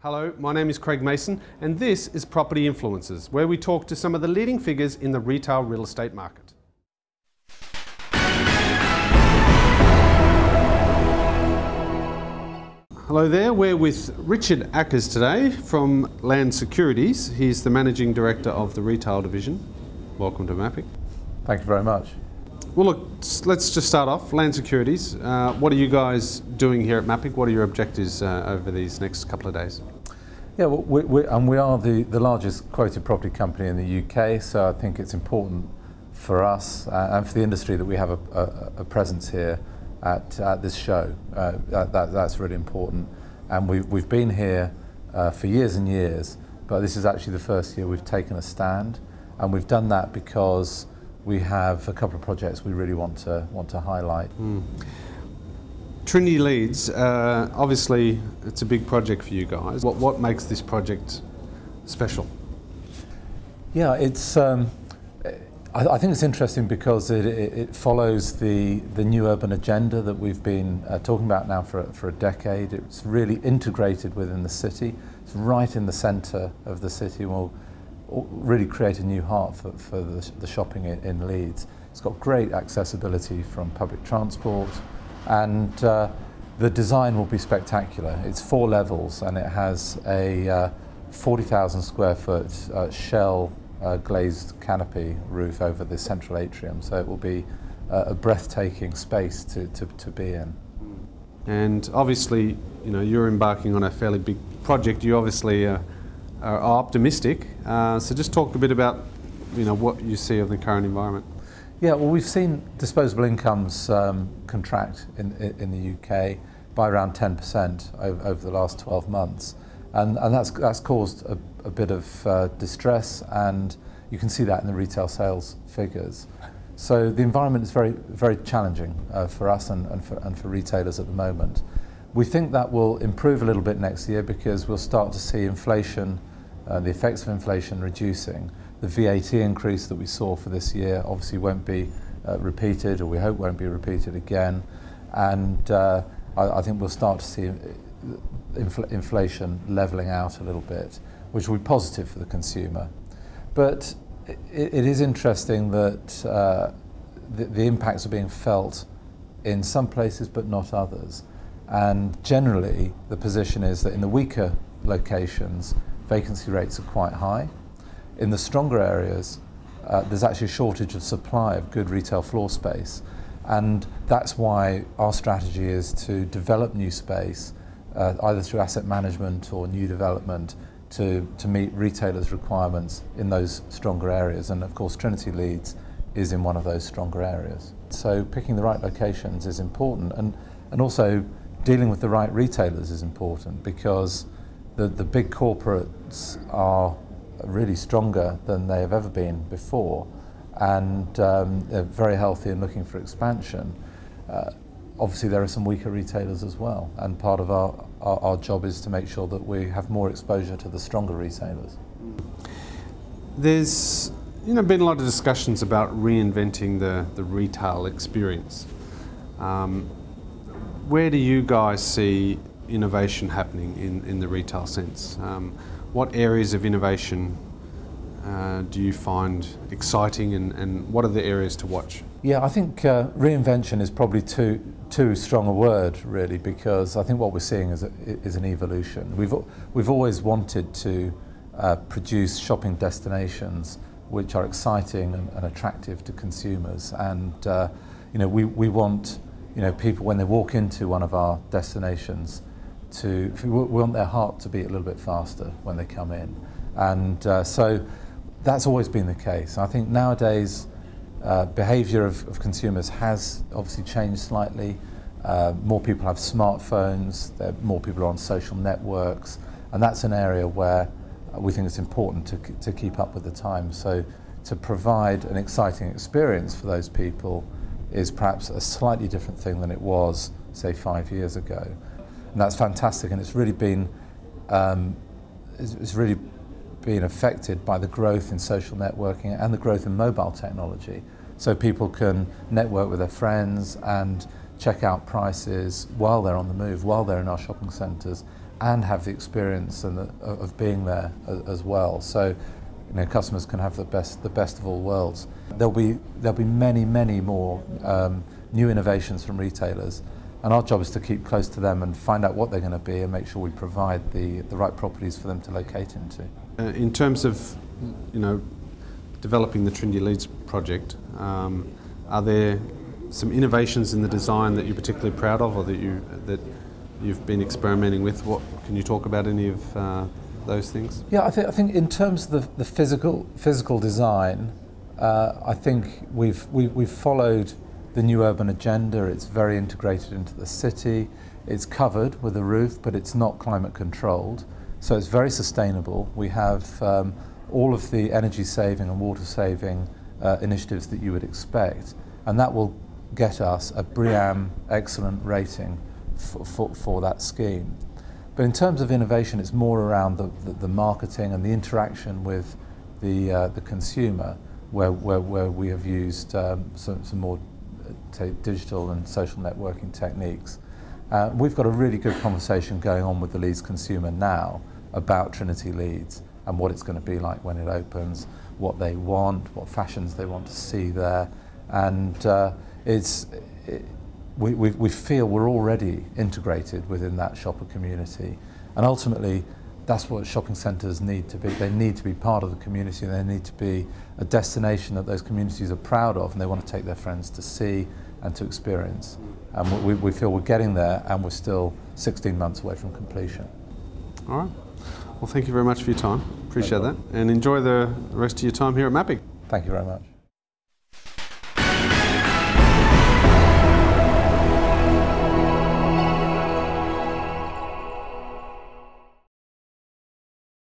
Hello, my name is Craig Mason and this is Property Influencers, where we talk to some of the leading figures in the retail real estate market. Hello there, we're with Richard Akers today from Securities. He's the Managing Director of the Retail Division. Welcome to MAPIC. Thank you very much. Well look, let's just start off. Securities, what are you guys doing here at MAPIC? What are your objectives over these next couple of days? Yeah, well, we are the largest quoted property company in the UK, so I think it's important for us and for the industry that we have a presence here at this show. That's really important. And we've been here for years and years, but this is actually the first year we've taken a stand, and we've done that because we have a couple of projects we really want to highlight. Trini Leads, obviously it's a big project for you guys. What makes this project special? Yeah, it's. I think it's interesting because it follows the new urban agenda that we've been talking about now for a decade. It's really integrated within the city. It's right in the centre of the city, and will really create a new heart for the shopping in Leeds. It's got great accessibility from public transport, and the design will be spectacular. It's 4 levels and it has a 40,000 square foot shell glazed canopy roof over the central atrium, so it will be a breathtaking space to be in. And obviously, you know, you're embarking on a fairly big project. You obviously are optimistic, so just talk a bit about, you know, what you see of the current environment. Yeah, well, we've seen disposable incomes contract in the UK by around 10% over the last 12 months, and that's caused a bit of distress, and you can see that in the retail sales figures. So the environment is very challenging for us and for retailers at the moment. We think that will improve a little bit next year because we'll start to see inflation, the effects of inflation reducing. The VAT increase that we saw for this year obviously won't be repeated, or we hope won't be repeated again, and I think we'll start to see inflation levelling out a little bit, which will be positive for the consumer. But it is interesting that the impacts are being felt in some places but not others, and generally the position is that in the weaker locations vacancy rates are quite high. In the stronger areas, there's actually a shortage of supply of good retail floor space, and that's why our strategy is to develop new space, either through asset management or new development, to meet retailers' requirements in those stronger areas. And of course, Trini Leads is in one of those stronger areas. So picking the right locations is important, and also dealing with the right retailers is important, because the big corporates are really stronger than they have ever been before, and they're very healthy and looking for expansion. Obviously there are some weaker retailers as well, and part of our job is to make sure that we have more exposure to the stronger retailers. There's been a lot of discussions about reinventing the retail experience. Where do you guys see innovation happening in the retail sense? What areas of innovation do you find exciting, and what are the areas to watch? Yeah, I think reinvention is probably too strong a word, really, because I think what we're seeing is an evolution. We've always wanted to produce shopping destinations which are exciting and attractive to consumers, and we want people, when they walk into one of our destinations, we want their heart to beat a little bit faster when they come in, and so that's always been the case. I think nowadays behaviour of consumers has obviously changed slightly. More people have smartphones, more people are on social networks, and that's an area where we think it's important to keep up with the times. So to provide an exciting experience for those people is perhaps a slightly different thing than it was, say, 5 years ago. And that's fantastic, and it's really been affected by the growth in social networking and the growth in mobile technology. So people can network with their friends and check out prices while they're on the move, while they're in our shopping centres, and have the experience and of being there as well. So, customers can have the best of all worlds. There'll be many more new innovations from retailers, and our job is to keep close to them and find out what they're going to be and make sure we provide the right properties for them to locate into. In terms of, developing the Trini Leads project, are there some innovations in the design that you're particularly proud of, or that you've been experimenting with? What can you talk about any of those things? Yeah, I think in terms of the physical design, I think we've followed the new urban agenda. It's very integrated into the city. It's covered with a roof, but it's not climate controlled. So it's very sustainable. We have all of the energy saving and water saving initiatives that you would expect, and that will get us a BREEAM excellent rating for that scheme. But in terms of innovation, it's more around the marketing and the interaction with the consumer, where we have used some more digital and social networking techniques. We've got a really good conversation going on with the Leeds consumer now about Trinity Leads and what it's going to be like when it opens, what they want, what fashions they want to see there, and we feel we're already integrated within that shopper community, and ultimately that's what shopping centres need to be. They need to be part of the community, and they need to be a destination that those communities are proud of and they want to take their friends to see and to experience. And we feel we're getting there, and we're still 16 months away from completion. All right. Well, thank you very much for your time. Appreciate that. And enjoy the rest of your time here at MAPIC. Thank you very much.